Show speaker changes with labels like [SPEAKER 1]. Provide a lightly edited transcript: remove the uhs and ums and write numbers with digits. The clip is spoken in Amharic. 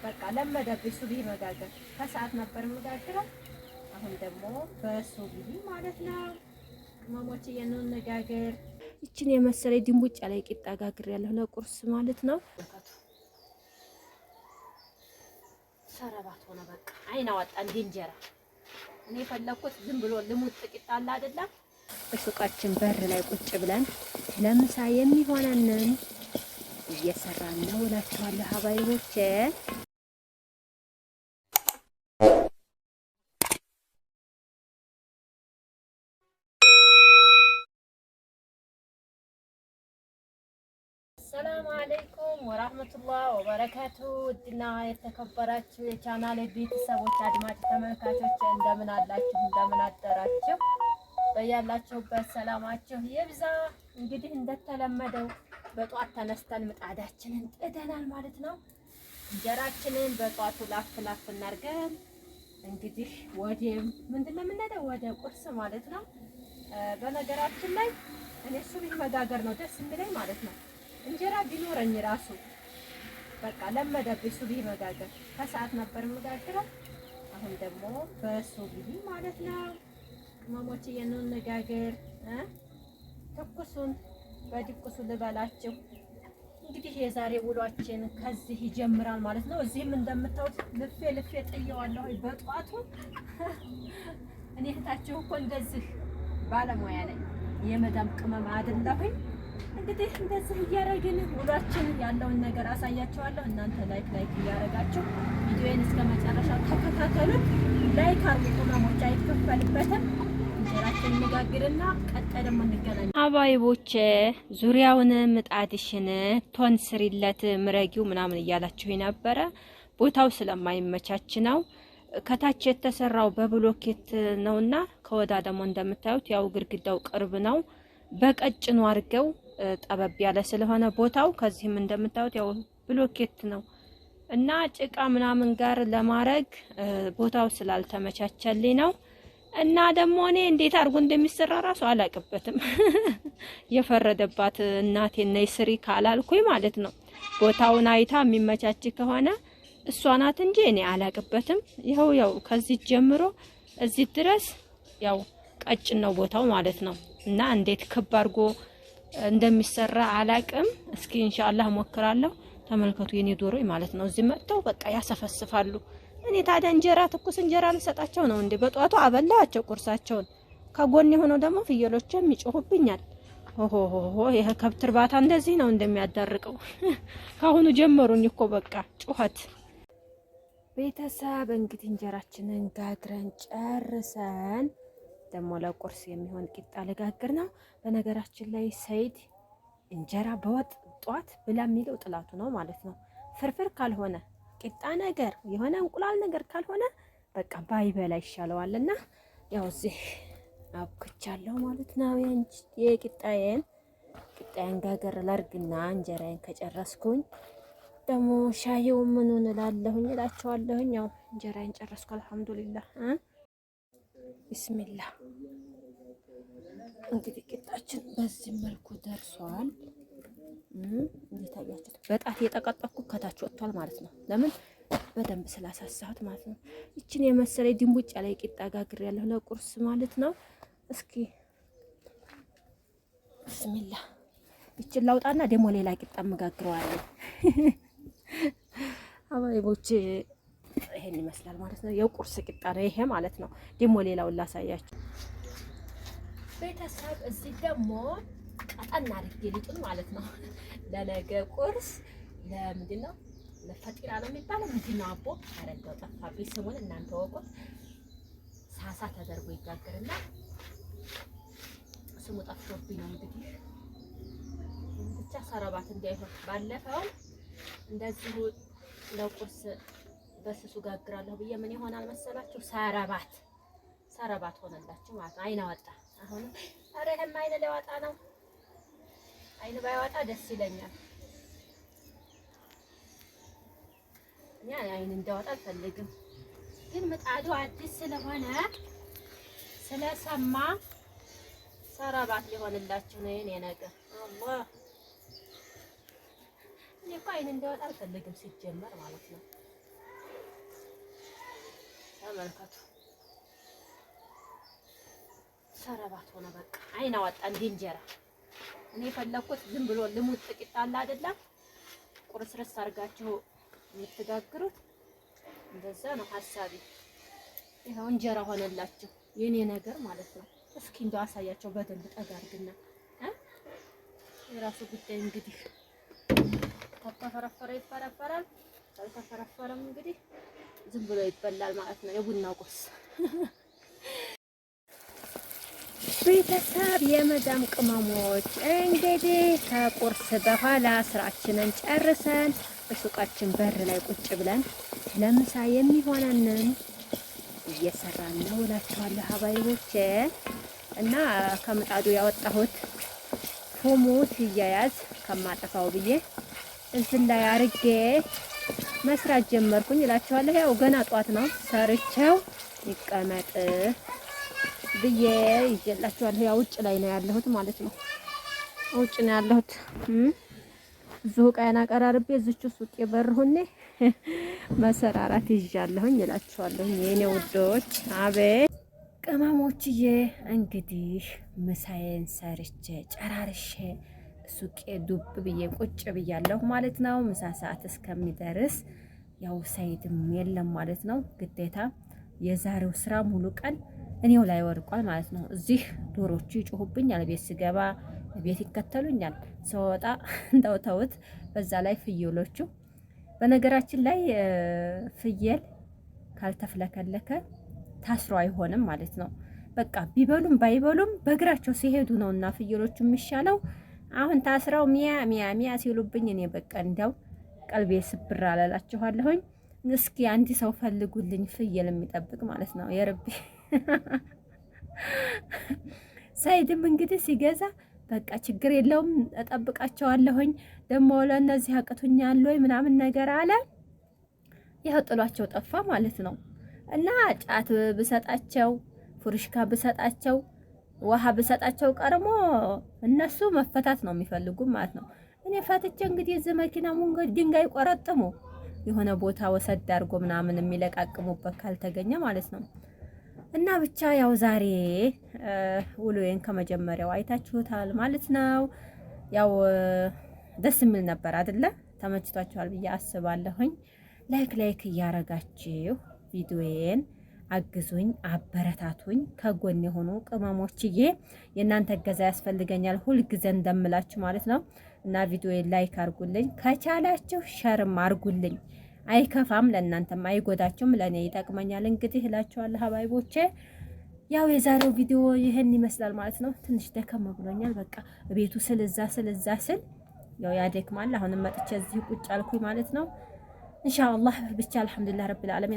[SPEAKER 1] በቃ ለመደብኝ ሱብሂ መጋገር። ከሰዓት ነበር መጋገረው፣ አሁን ደግሞ በሱብሂ ማለት ነው። ቅመሞች እንጋገር። ይችን የመሰለ ድንቡጭ ያለ ቂጣ ጋግሬያለሁ ለቁርስ ማለት ነው። ሰረባት ሆነ በቃ አይን አወጣ እንደ እንጀራ። እኔ የፈለኩት ዝም ብሎ ልሙጥ ቂጣ አለ አይደለም። በሱቃችን በር ላይ ቁጭ ብለን ለምሳ የሚሆነንን እየሰራን ነው እላችኋለሁ ሀባይቦቼ። ሰላም አለይኩም ወራህመቱላህ ወበረካቱ። ውድና የተከበራችሁ የቻናሌ ቤተሰቦች አድማጭ ተመልካቾች እንደምን አላችሁ? እንደምን አደራችሁ? በያላችሁበት ሰላማችሁ ይብዛ። እንግዲህ እንደተለመደው በጧት ተነስተን ምጣዳችንን ጥደናል ማለት ነው። እንጀራችንን በጧቱ ላፍ ላፍ እናርገን እንግዲህ ወዲም ምንድነው የምንሄደው ወደ ቁርስ ማለት ነው። በነገራችን ላይ እኔ ሱብሂ መጋገር ነው ደስ የሚለኝ ማለት ነው። እንጀራ ቢኖረኝ ራሱ በቃ ለመደብኝ ሱብሂ መጋገር። ከሰዓት ነበር መጋገረው፣ አሁን ደግሞ በሱብሂ ማለት ነው። ቅመሞች እንጋገር። ትኩሱን በድቁሱ ልበላችሁ። እንግዲህ የዛሬ ውሏችን ከዚህ ይጀምራል ማለት ነው። እዚህም እንደምታዩት ልፌ ጥየዋለሁ በጧቱ። እኔ እህታችሁ እኮ እንደዚህ ባለሙያ ነኝ፣ የመዳም ቅመም አይደለሁኝ። እንግዲህ እንደዚህ እያደረግን ውሏችን ያለውን ነገር አሳያችኋለሁ። እናንተ ላይክ እያደረጋችሁ ቪዲዮዬን እስከ መጨረሻው ተከታተሉ። ላይክ አድርጉ፣ ቅመሞች አይከፈልበትም። እንጀራችን እንጋግርና ቀጣይ ደግሞ እንገናኝ። አባይቦቼ ዙሪያውን ምጣድሽን ቶን ስሪለት ምረጊው ምናምን እያላችሁ ነበረ። ቦታው ስለማይመቻች ነው። ከታች የተሰራው በብሎኬት ነውና ከወዳ ደግሞ እንደምታዩት ያው ግድግዳው ቅርብ ነው። በቀጭኑ አድርገው ጠበብ ያለ ስለሆነ ቦታው ከዚህም እንደምታዩት ያው ብሎኬት ነው እና ጭቃ ምናምን ጋር ለማረግ ቦታው ስላልተመቻቸልኝ ነው። እና ደግሞ እኔ እንዴት አድርጎ እንደሚሰራ ራሱ አላቅበትም። የፈረደባት እናቴ ነይ ስሪ ካላልኩኝ ማለት ነው። ቦታውን አይታ የሚመቻች ከሆነ እሷ ናት እንጂ እኔ አላቅበትም። ይኸው ያው ከዚህ ጀምሮ እዚህ ድረስ ያው ቀጭን ነው ቦታው ማለት ነው። እና እንዴት ክብ አድርጎ እንደሚሰራ አላቅም። እስኪ ኢንሻአላህ ሞክራለሁ። ተመልከቱ የኔ ዶሮይ ማለት ነው። እዚህ መጥተው በቃ ያሰፈስፋሉ። እኔ ታዲያ እንጀራ ትኩስ እንጀራ ልሰጣቸው ነው እንዴ? በጧቱ አበላቸው ቁርሳቸውን። ከጎን የሆነው ደግሞ ፍየሎችም ይጮሁብኛል። ኦሆሆ ይሄ ከብት እርባታ እንደዚህ ነው እንደሚያዳርቀው። ካሁኑ ጀመሩኝ እኮ በቃ ጩኸት። ቤተሰብ እንግዲህ እንጀራችንን ጋግረን ጨርሰን ደግሞ ለቁርስ የሚሆን ቂጣ ልጋግር ነው። በነገራችን ላይ ሰይድ እንጀራ በወጥ ጧት ብላ የሚለው ጥላቱ ነው ማለት ነው። ፍርፍር ካልሆነ ቂጣ ነገር የሆነ እንቁላል ነገር ካልሆነ በቃ ባይበላ ይሻለዋልና ያው እዚህ አብኩቻለሁ ማለት ነው። የቂጣዬን ጋገር ላርግና እንጀራዬን ከጨረስኩኝ ደግሞ ሻይው ምኑን እላችኋለሁኝ። ያው እንጀራዬን ጨረስኩ አልሐምዱሊላህ። ቢስሚላህ እንግዲህ ቂጣችን በዚህ መልኩ ደርሷል። እንዴት አያችሁት? በጣት የጠቀጠቅኩ ከታች ወጥቷል ማለት ነው። ለምን በደንብ ስላሳሳሁት ማለት ነው። ይችን የመሰለ ድንቡጭ ያለ ቂጣ ጋግሬያለሁ ለቁርስ ማለት ነው። እስኪ ቢስሚላህ ይችን ላውጣና ደግሞ ሌላ ቂጣ መጋግረዋለሁ። አባይቦች ይሄን ይመስላል ማለት ነው። የቁርስ ቂጣ ነው ይሄ ማለት ነው። ደግሞ ሌላውን ላሳያችሁ ቤተሰብ። እዚህ ደግሞ ቀጠን አድርጌ ሊጡን ማለት ነው ለነገ ቁርስ ለምንድን ነው ለፈጢራ ነው የሚባለው ምንድን ነው አቦ አረጋው ጠፋብኝ ስሙን እናንተ ወቁት። ሳሳ ተደርጎ ይጋገርና ስሙ ጠፍቶብኝ ነው እንግዲህ ብቻ ሰረባት እንዳይሆን። ባለፈው እንደዚሁ ለቁርስ በስሱ ጋግራለሁ ብዬ ምን ይሆናል መሰላችሁ? ሰረባት ሆነላችሁ ማለት ነው። አይን አወጣ። አሁን አረ ይሄም አይን ሊያወጣ ነው። አይን ባይወጣ ደስ ይለኛል። እኛ አይን እንዳወጣ አልፈልግም፣ ግን ምጣዱ አዲስ ስለሆነ ስለሰማ ሰረባት ሊሆንላችሁ ነው የኔ ነገር። አላህ እኔ እኮ አይን እንዳወጣ አልፈልግም ሲጀመር ማለት ነው። ተመልከቱ። ሰረባት ሆነ በቃ አይን አወጣ እንደ እንጀራ። እኔ የፈለኩት ዝም ብሎ ልሙጥ ጥቂት አለ አይደለም ቁርስርስ አድርጋችሁ የምትጋግሩት እንደዛ ነው ሐሳቤ። ይኸው እንጀራ ሆነላችሁ የኔ ነገር ማለት ነው። እስኪ እንደው አሳያቸው በደንብ ጠጋ አድርግና የራሱ ጉዳይ እንግዲህ ከተፈረፈረ ይፈረፈራል፣ ካልተፈረፈረም እንግዲህ ዝም ብሎ ይበላል ማለት ነው። የቡና ቁርስ ቤተሰብ የመዳም ቅመሞች እንግዲህ ከቁርስ በኋላ ስራችንን ጨርሰን ሱቃችን በር ላይ ቁጭ ብለን ለምሳ የሚሆነንን እየሰራን ነው እላችኋለሁ ሀባይቦቼ። እና ከምጣዱ ያወጣሁት ፎሙ ሲያያዝ ከማጠፋው ብዬ እዚህ ላይ አርጌ መስራት ጀመርኩኝ እላችኋለሁ። ያው ገና ጧት ነው ሰርቼው ይቀመጥ ብዬ ይዤላችኋለሁ። ያው ውጭ ላይ ነው ያለሁት ማለት ነው። ውጭ ነው ያለሁት። እዚሁ ቃና ቀራርቤ እዚቹ ሱቅ በር ሆኜ መሰራራት ይዣለሁኝ እላችኋለሁ የኔ ውዶች። አቤት ቅመሞችዬ፣ እንግዲህ ምሳዬን ሰርቼ ጨራርሼ ሱቄ ዱብ ብዬ ቁጭ ብያለሁ ማለት ነው። ምሳ ሰዓት እስከሚደርስ ያው ሰይድም የለም ማለት ነው። ግዴታ የዛሬው ስራ ሙሉ ቀን እኔው ላይ ወርቋል ማለት ነው። እዚህ ዶሮቹ ይጮሁብኛል፣ ቤት ስገባ ቤት ይከተሉኛል፣ ስወጣ እንዳውተውት። በዛ ላይ ፍየሎቹ፣ በነገራችን ላይ ፍየል ካልተፍለከለከ ታስሮ አይሆንም ማለት ነው። በቃ ቢበሉም ባይበሉም በእግራቸው ሲሄዱ ነውና ፍየሎቹ የሚሻለው። አሁን ታስረው ሚያ ሚያ ሚያ ሲሉብኝ እኔ በቃ እንዲያው ቀልቤ ስብር አላላችኋለሁኝ። እስኪ አንድ ሰው ፈልጉልኝ ፍየል የሚጠብቅ ማለት ነው። የረቢ ሳይድም እንግዲህ ሲገዛ በቃ ችግር የለውም እጠብቃቸዋለሁኝ። ደግሞ ለእነዚህ አቅቶኛል ወይ ምናምን ነገር አለ። ያው ጥሏቸው ጠፋ ማለት ነው። እና ጫት ብሰጣቸው፣ ፉርሽካ ብሰጣቸው፣ ውሃ ብሰጣቸው ቀርሞ እነሱ መፈታት ነው የሚፈልጉ ማለት ነው። እኔ ፈትቼ እንግዲህ እዚህ መኪና መንገድ ድንጋይ ቆረጥሙ የሆነ ቦታ ወሰድ አድርጎ ምናምን የሚለቃቅሙበት ካልተገኘ ማለት ነው። እና ብቻ ያው ዛሬ ውሎዬን ከመጀመሪያው አይታችሁታል ማለት ነው። ያው ደስ የሚል ነበር አይደለ? ተመችቷችኋል ብዬ አስባለሁኝ። ላይክ እያረጋችሁ ቪዲዮዬን አግዙኝ፣ አበረታቱኝ። ከጎን የሆኑ ቅመሞችዬ የእናንተ እገዛ ያስፈልገኛል ሁልጊዜ እንደምላችሁ ማለት ነው። እና ቪዲዮዬን ላይክ አርጉልኝ፣ ከቻላችሁ ሸርም አርጉልኝ። አይከፋም፣ ለእናንተም አይጎዳችሁም፣ ለእኔ ይጠቅመኛል። እንግዲህ እላችኋለሁ ሀባይቦቼ። ያው የዛሬው ቪዲዮ ይህን ይመስላል ማለት ነው። ትንሽ ደከም ብሎኛል። በቃ ቤቱ ስለዛ ስል ያው ያደክማል። አሁንም መጥቼ እዚህ ቁጭ አልኩኝ ማለት ነው። ኢንሻአላህ ብቻ አልሐምዱሊላህ ረብል ዓለሚን